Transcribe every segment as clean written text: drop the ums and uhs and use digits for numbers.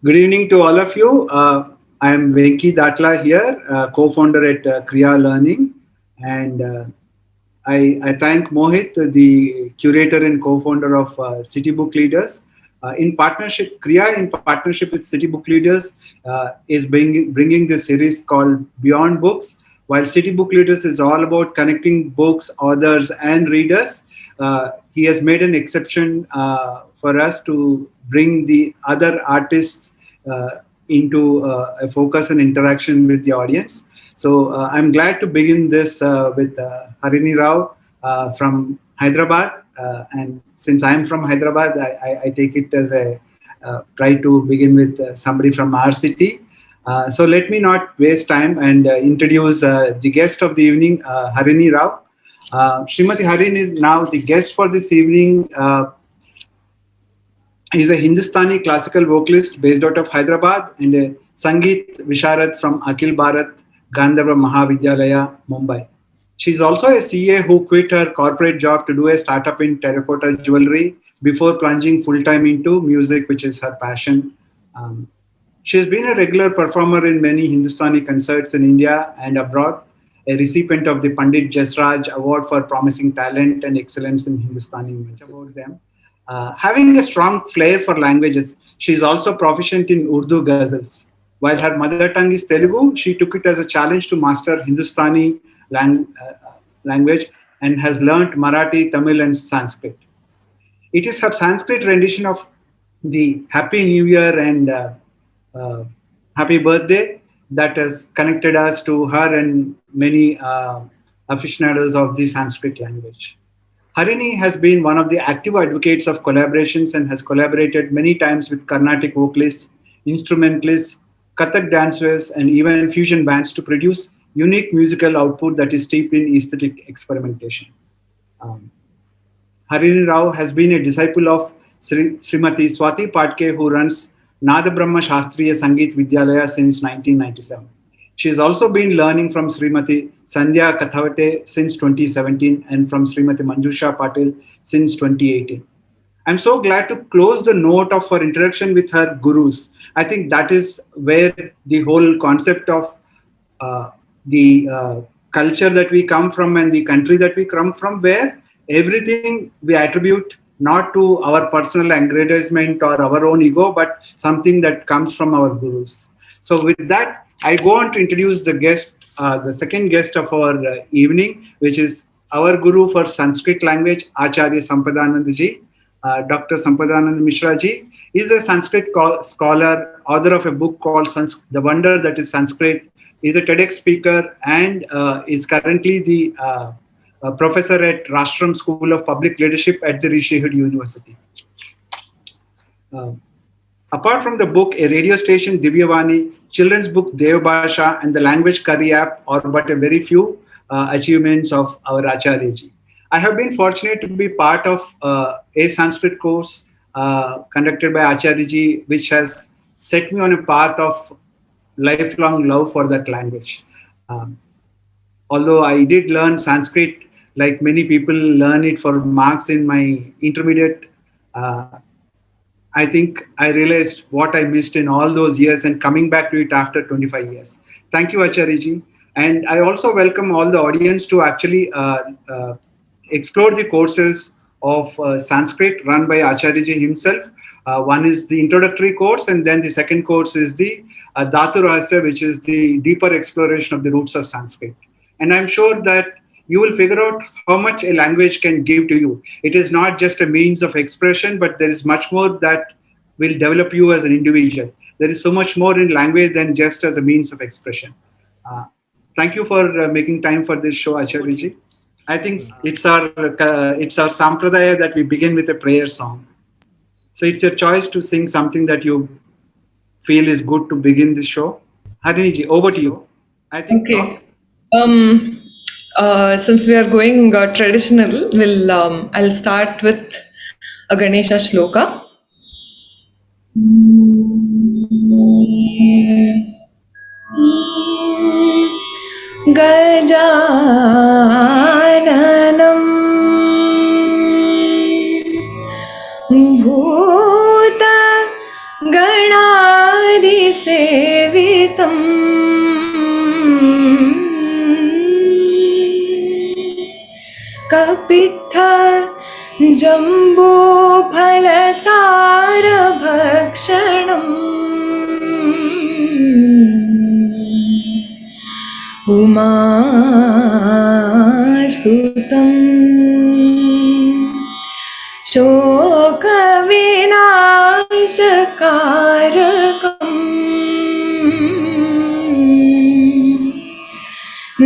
Good evening to all of you. I am Venki Datla here, co-founder at Kriya Learning, and I thank Mohit, the curator and co-founder of City Book Leaders. In partnership, Kriya, in partnership with City Book Leaders, is bringing this series called Beyond Books. While City Book Leaders is all about connecting books, authors, and readers, he has made an exception for us to bring the other artists into a focus and interaction with the audience. So I'm glad to begin this with Harini Rao from Hyderabad. And since I'm from Hyderabad, I take it as a try to begin with somebody from our city. So let me not waste time and introduce the guest of the evening, Harini Rao. Srimati Harini, now the guest for this evening, is a Hindustani classical vocalist based out of Hyderabad and a Sangeet Visharad from Akhil Bharat Gandharva Mahavidyalaya, Mumbai. She's also a CA who quit her corporate job to do a startup in terracotta jewelry before plunging full time into music, which is her passion. Um, she has been a regular performer in many Hindustani concerts in India and abroad, a recipient of the Pandit Jasraj Award for Promising Talent and Excellence in Hindustani music. About them. Having a strong flair for languages, she is also proficient in Urdu ghazals. While her mother tongue is Telugu, she took it as a challenge to master Hindustani language and has learnt Marathi, Tamil, and Sanskrit. It is her Sanskrit rendition of the Happy New Year and uh, Happy Birthday that has connected us to her and many aficionados of the Sanskrit language. Harini has been one of the active advocates of collaborations and has collaborated many times with Carnatic vocalists, instrumentalists, Kathak dancers, and even fusion bands to produce unique musical output that is steeped in aesthetic experimentation. Um, Harini Rao has been a disciple of Srimati Swati Patke, who runs Nada Brahma Shastriya Sangeet Vidyalaya since 1997. She has also been learning from Srimati Sandhya Kathavate since 2017 and from Srimati Manjusha Patil since 2018. I'm so glad to close the note of her interaction with her gurus. I think that is where the whole concept of uh, the culture that we come from and the country that we come from, where everything we attribute not to our personal aggrandizement or our own ego, but something that comes from our gurus. So, with that, I go on to introduce the guest, the second guest of our evening, which is our guru for Sanskrit language, Acharya Sampadanand ji. Dr. Sampadanand Mishra ji is a Sanskrit scholar, author of a book called The Wonder That is Sanskrit. Is a TEDx speaker and is currently the professor at Rashram School of Public Leadership at the Rishi University. Uh, Apart from the book, a radio station, Divyavani, children's book, Devbhasha, and the language curry app are but a very few achievements of our Acharyaji. I have been fortunate to be part of a Sanskrit course conducted by Acharyaji, which has set me on a path of lifelong love for that language. Although I did learn Sanskrit, like many people learn it for marks in my intermediate, uh, I think I realized what I missed in all those years and coming back to it after 25 years. Thank you, Acharyaji. And I also welcome all the audience to actually explore the courses of Sanskrit run by Acharyaji himself. One is the introductory course, and then the second course is the Dhatu Rahasya, which is the deeper exploration of the roots of Sanskrit. And I'm sure that you will figure out how much a language can give to you. It is not just a means of expression, but there is much more that will develop you as an individual. There is so much more in language than just as a means of expression. Uh, Thank you for making time for this show, Acharyaji. I think it's our sampradaya that we begin with a prayer song. So it's your choice to sing something that you feel is good to begin this show. Harini ji, over to you. I think. Okay. Um, since we are going traditional, I'll start with a Ganesha shloka. गजाननं भूतगणाधिसेवितम् सङ्गीतम् कपित्थ जम्बूफलसारभक्षणम् उमासुतं शोकविनाशकारकम्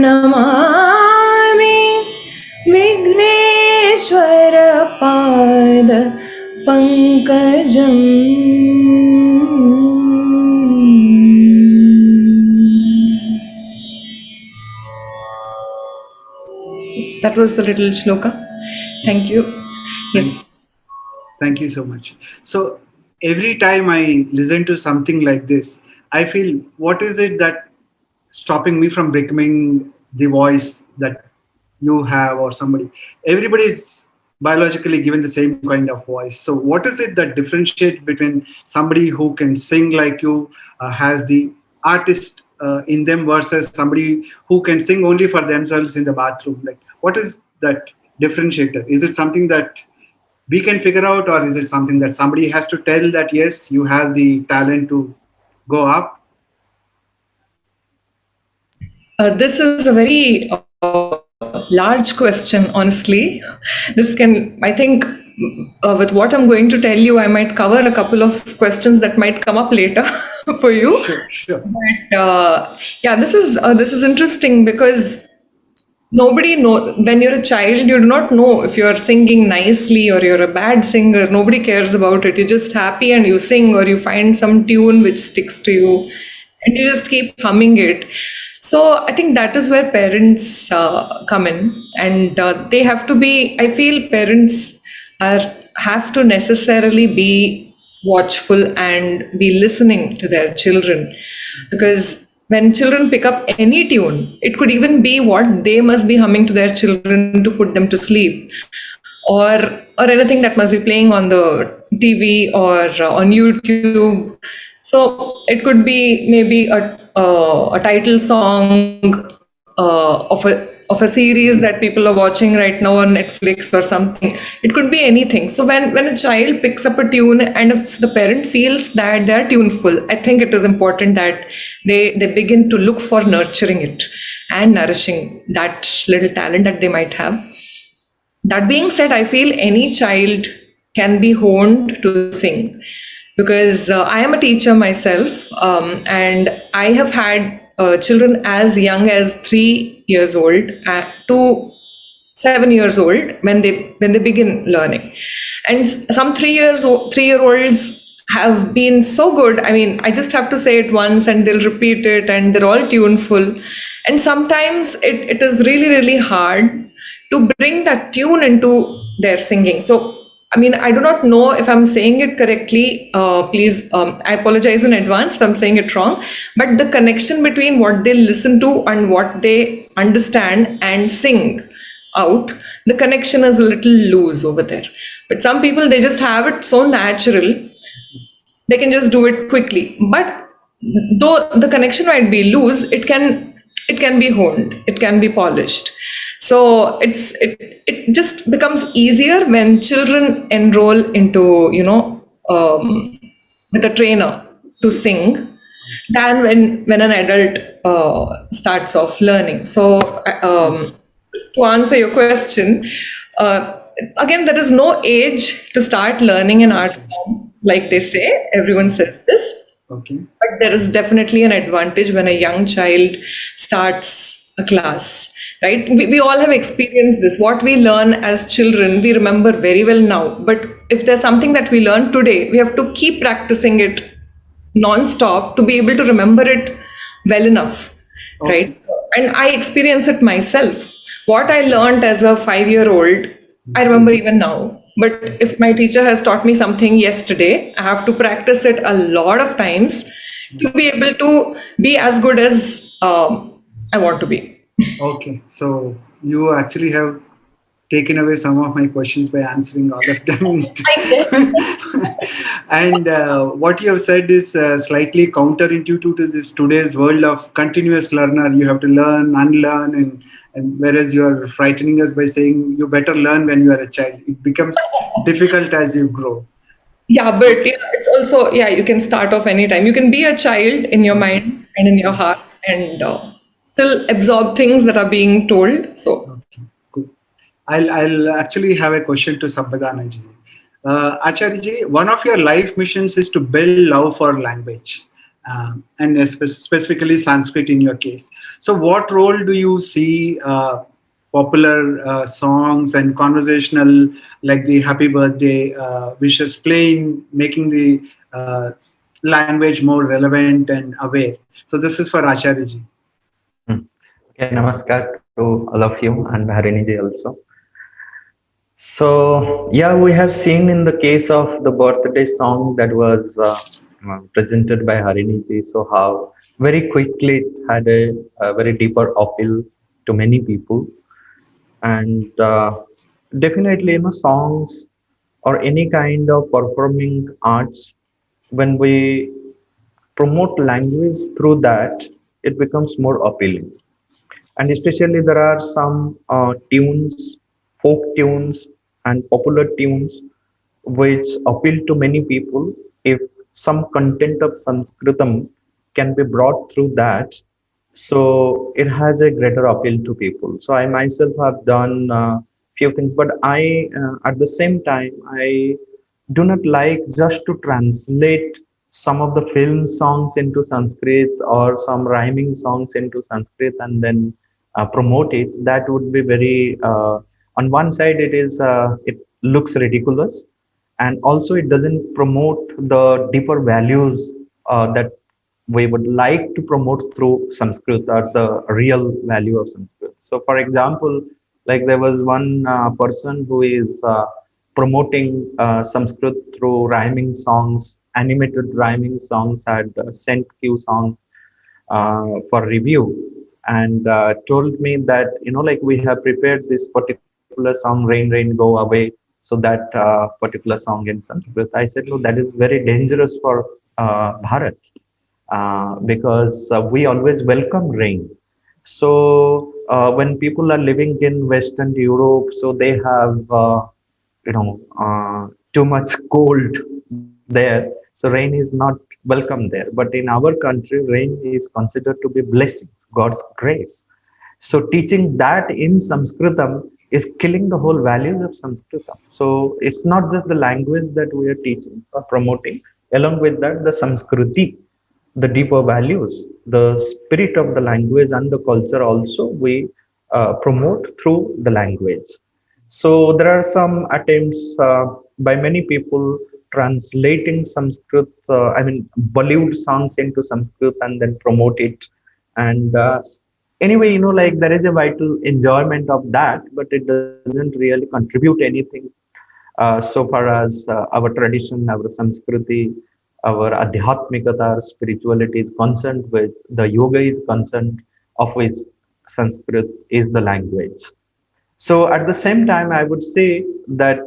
Namami विघ्नेश्वरपाद पङ्कजम्. That was the little shloka. Thank you. Yes. Thank you so much. So every time I listen to something like this, I feel, what is it that stopping me from becoming the voice that you have or somebody? Everybody is biologically given the same kind of voice. So what is it that differentiates between somebody who can sing like you, has the artist in them, versus somebody who can sing only for themselves in the bathroom? Like, what is that differentiator? Is it something that we can figure out, or is it something that somebody has to tell that, yes, you have the talent to go up? This is a very large question, honestly. This can, I think, with what I'm going to tell you, I might cover a couple of questions that might come up later for you. Sure. But yeah, this is interesting because nobody know when you're a child, you do not know if you're singing nicely or you're a bad singer. Nobody cares about it. You're just happy and you sing, or you find some tune which sticks to you and you just keep humming it. So I think that is where parents come in, and they have to be, I feel parents have to necessarily be watchful and be listening to their children, because when children pick up any tune, it could even be what they must be humming to their children to put them to sleep, or anything that must be playing on the TV or on YouTube. So it could be maybe a title song of a series that people are watching right now on Netflix or something. It could be anything. So when a child picks up a tune, and if the parent feels that they're tuneful, I think it is important that they begin to look for nurturing it and nourishing that little talent that they might have. That being said, I feel any child can be honed to sing, because I am a teacher myself, and I have had children as young as 3 years old to 7 years old when they begin learning, and some 3-year-olds have been so good. I mean, I just have to say it once and they'll repeat it, and they're all tuneful. And sometimes it is really, really hard to bring that tune into their singing. So, I mean, I do not know if I'm saying it correctly. Please, I apologize in advance if I'm saying it wrong. But the connection between what they listen to and what they understand and sing out, the connection is a little loose over there. But some people, they just have it so natural, they can just do it quickly. But though the connection might be loose, it can be honed, it can be polished. So it just becomes easier when children enroll into, with a trainer to sing, than when an adult starts off learning. So to answer your question, again, there is no age to start learning an art form, like they say. Everyone says this. Okay. But there is definitely an advantage when a young child starts a class, right? We all have experienced this. What we learn as children, we remember very well now. But if there's something that we learn today, we have to keep practicing it non-stop to be able to remember it well enough, right? And I experience it myself. What I learned as a 5-year-old, I remember even now. But if my teacher has taught me something yesterday, I have to practice it a lot of times to be able to be as good as I want to be. Okay, so you actually have taken away some of my questions by answering all of them. I guess. And what you have said is slightly counterintuitive to this today's world of continuous learner. You have to learn, unlearn, and whereas you are frightening us by saying you better learn when you are a child, it becomes difficult as you grow. Yeah, but yeah, it's also, yeah, you can start off anytime. You can be a child in your mind and in your heart and still absorb things that are being told. So, Okay, good. I'll actually have a question to Sampradana ji. Acharya ji, one of your life missions is to build love for language, and specifically Sanskrit in your case. So, what role do you see popular songs and conversational, like the happy birthday wishes, playing, making the language more relevant and aware? So, this is for Acharya ji. Hmm. Okay, namaskar to all of you and Harini ji also. So, yeah, we have seen in the case of the birthday song that was presented by Harini ji, so how very quickly it had a very deeper appeal to many people. And definitely, songs or any kind of performing arts, when we promote language through that, it becomes more appealing. And especially there are some tunes, folk tunes and popular tunes which appeal to many people. If some content of Sanskritam can be brought through that, so it has a greater appeal to people. So I myself have done few things, but I at the same time I do not like just to translate some of the film songs into Sanskrit or some rhyming songs into Sanskrit and then promote it. That would be very on one side it looks ridiculous, and also it doesn't promote the deeper values that we would like to promote through Sanskrit, or the real value of Sanskrit. So, for example, like there was one person who is promoting Sanskrit through rhyming songs, animated rhyming songs, had sent few songs for review, and told me that, like, we have prepared this particular song, Rain Rain Go Away, so that particular song in Sanskrit. I said, no, that is very dangerous for Bharat, because we always welcome rain. So when people are living in Western Europe, so they have too much cold there, so rain is not welcome there. But in our country, rain is considered to be blessings, God's grace. So teaching that in Sanskritam is killing the whole values of Sanskritam. So it's not just the language that we are teaching or promoting. Along with that, the Sanskriti, the deeper values, the spirit of the language and the culture also we promote through the language. So there are some attempts by many people translating Sanskrit, Bollywood songs into Sanskrit and then promote it. And anyway, like there is a vital enjoyment of that, but it doesn't really contribute anything so far as our tradition, our Sanskriti, our Adhyatmikata, our spirituality is concerned with, the yoga is concerned, of which Sanskrit is the language. So at the same time, I would say that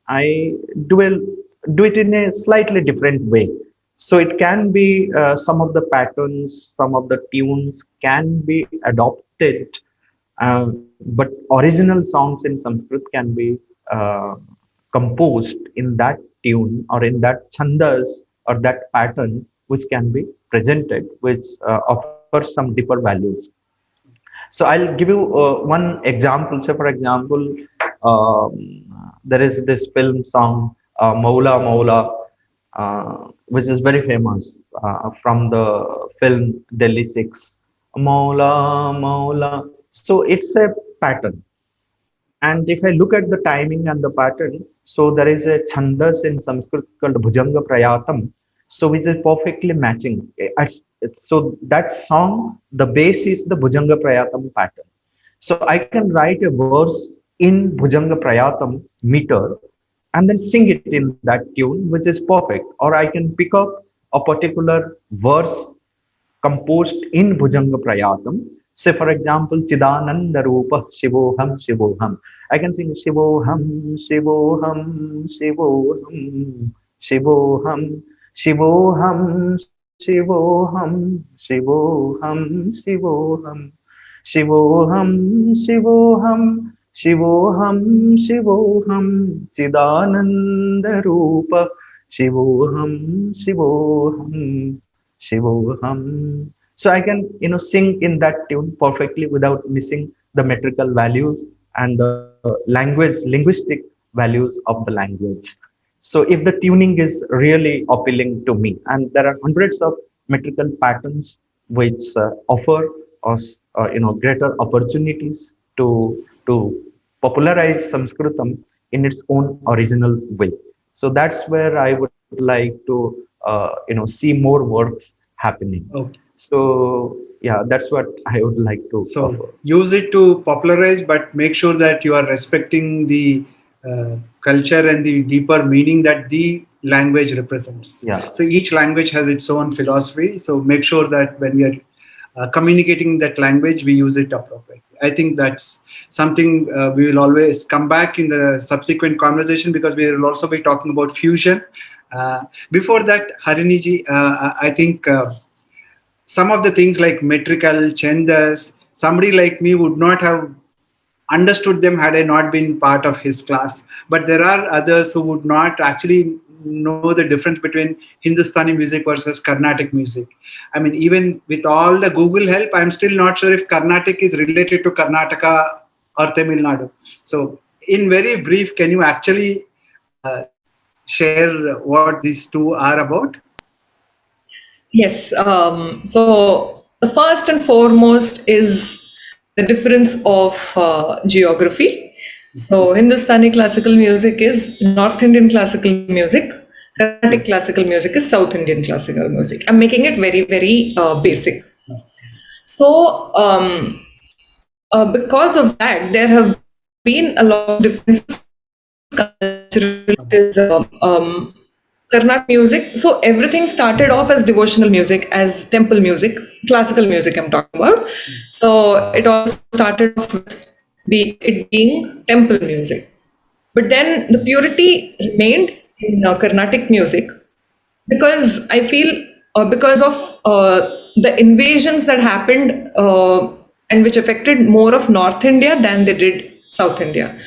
I do it in a slightly different way. So it can be some of the patterns, some of the tunes can be adopted, but original songs in Sanskrit can be uh, composed in that tune or in that chandas or that pattern, which can be presented, which offers some deeper values. So I'll give you one example. So, for example, there is this film song, Maula Maula, which is very famous from the film Delhi 6. Maula Maula. So it's a pattern. And if I look at the timing and the pattern, so there is a chandas in Sanskrit called Bhujanga Prayatam, so which is perfectly matching. So that song, the base is the Bhujanga Prayatam pattern. So I can write a verse in Bhujanga Prayatam meter and then sing it in that tune, which is perfect. Or I can pick up a particular verse composed in Bhujanga Prayatam, Say, for example, Chidananda Rupa Shivoham Shivoham. I can sing Shivoham Shivoham Shivoham Shivoham Shivoham Shivoham Shivoham Shivoham Shivoham Shivoham Shivoham Shivoham Chidananda Rupa Shivoham Shivoham Shivoham. So I can, sing in that tune perfectly without missing the metrical values and the linguistic values of the language. So if the tuning is really appealing to me, and there are hundreds of metrical patterns which offer us, greater opportunities to popularize Sanskritam in its own original way. So that's where I would like to, see more works happening. Okay. So yeah, that's what I would like to So offer. use it to popularize, but make sure that you are respecting the culture and the deeper meaning that the language represents. Yeah. So each language has its own philosophy. So make sure that when we are communicating that language, we use it appropriately. I think that's something we will always come back in the subsequent conversation, because we will also be talking about fusion. Before that, Hariniji, I think some of the things like metrical, chandas, somebody like me would not have understood them had I not been part of his class. But there are others who would not actually know the difference between Hindustani music versus Carnatic music. I mean, even with all the Google help, I'm still not sure if Carnatic is related to Karnataka or Tamil Nadu. So in very brief, can you actually share what these two are about? Yes. So the first and foremost is the difference of geography. So Hindustani classical music is North Indian classical music. Carnatic classical music is South Indian classical music. I'm making it very, very basic. So because of that, there have been a lot of differences. Carnatic music. So everything started off as devotional music, as temple music, classical music I'm talking about. So it all started off with it being temple music. But then the purity remained in Carnatic music, because I feel because of the invasions that happened and which affected more of North India than they did South India.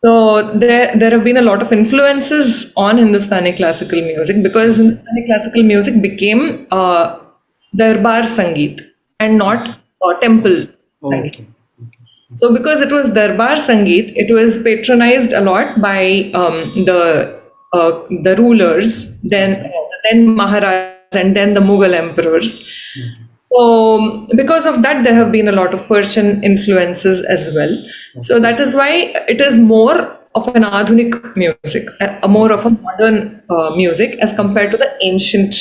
So there have been a lot of influences on Hindustani classical music, because Hindustani classical music became Darbar Sangeet and not temple Sangeet. Okay. So because it was Darbar Sangeet, it was patronized a lot by the rulers, then Maharajas, and then the Mughal emperors. So because of that, there have been a lot of Persian influences as well. So that is why it is more of an Adhunik music, more of a modern music as compared to the ancient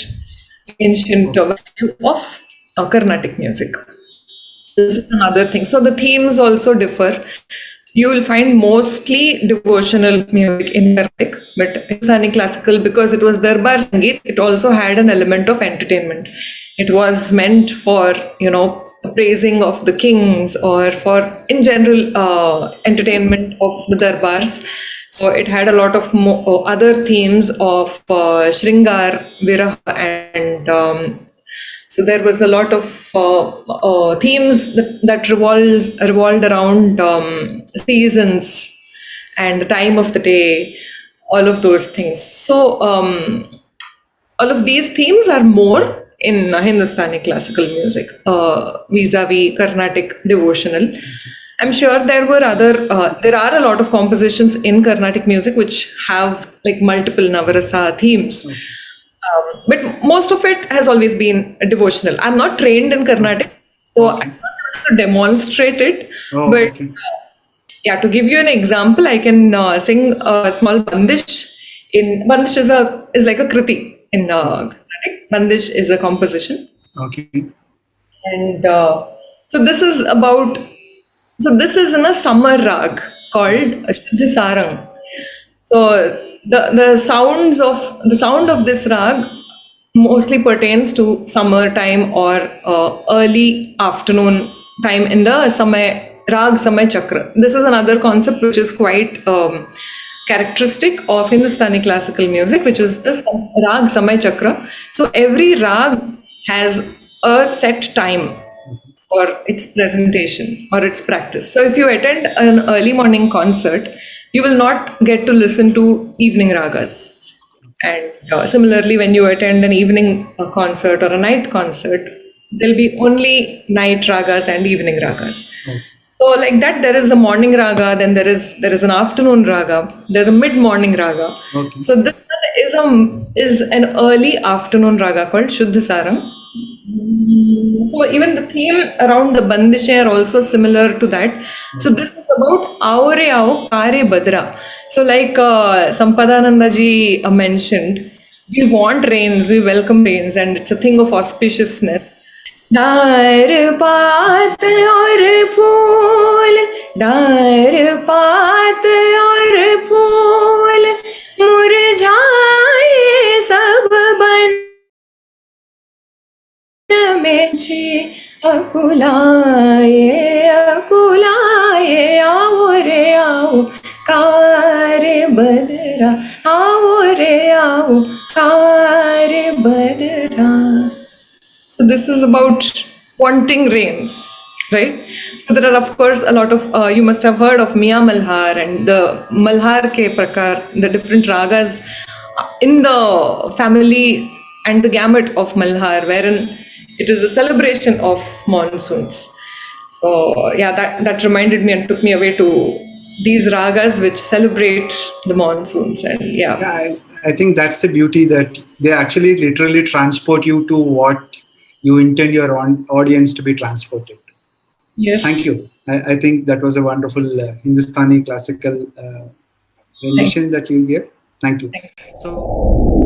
value of Carnatic music. This is another thing. So the themes also differ. You will find mostly devotional music in Carnatic, but Hindustani classical, because it was Darbar Sangeet, it also had an element of entertainment. It was meant for, praising of the kings, or for, in general, entertainment of the darbars. So it had a lot of other themes of Shringar, Viraha, and so there was a lot of themes that revolved around seasons and the time of the day, all of those things. So all of these themes are more in Hindustani classical music vis-a-vis Carnatic devotional. I'm sure there are a lot of compositions in Carnatic music which have like multiple Navarasa themes. But most of it has always been devotional. I'm not trained in Carnatic, so I'm not able to demonstrate it. But Okay. yeah, to give you an example, I can sing a small bandish. Bandish is like a kriti in Carnatic. Bandish is a composition, Okay. and so this is about. So this is in a Samar rag called Shuddha Sarang. So the sound of this rag mostly pertains to summertime or early afternoon time in the Rag Samay Chakra. This is another concept which is quite characteristic of Hindustani classical music, which is the Rag Samay Chakra. So every Rag has a set time for its presentation or its practice. So if you attend an early morning concert, you will not get to listen to evening ragas. And similarly, when you attend an evening concert or a night concert, there'll be only night ragas and evening ragas. So like that, there is a morning raga, then there is an afternoon raga, there's a mid-morning raga. Okay. So this is an early afternoon raga called Shuddha Sarang. So even the theme around the bandishe are also similar to that. So this is about Aure Ao Kare Badra. So like Sampadananda ji mentioned, we want rains, we welcome rains, and it's a thing of auspiciousness. डार पात और फूल, डार पात और फूल, मुरझाए सब बन में जी, अकुलाए अकुलाए, आओ रे आओ कार बदरा, आओ रे आओ कार बदरा. So this is about wanting rains, right? So there are of course a lot of, you must have heard of Miya Malhar and the Malhar ke prakar, the different ragas in the family and the gamut of Malhar, wherein it is a celebration of monsoons. So yeah, that reminded me and took me away to these ragas which celebrate the monsoons. And Yeah, I think that's the beauty, that they actually literally transport you to what you intend your audience to be transported. yes. Thank you. I think that was a wonderful Hindustani classical rendition that you gave. Thank you. So.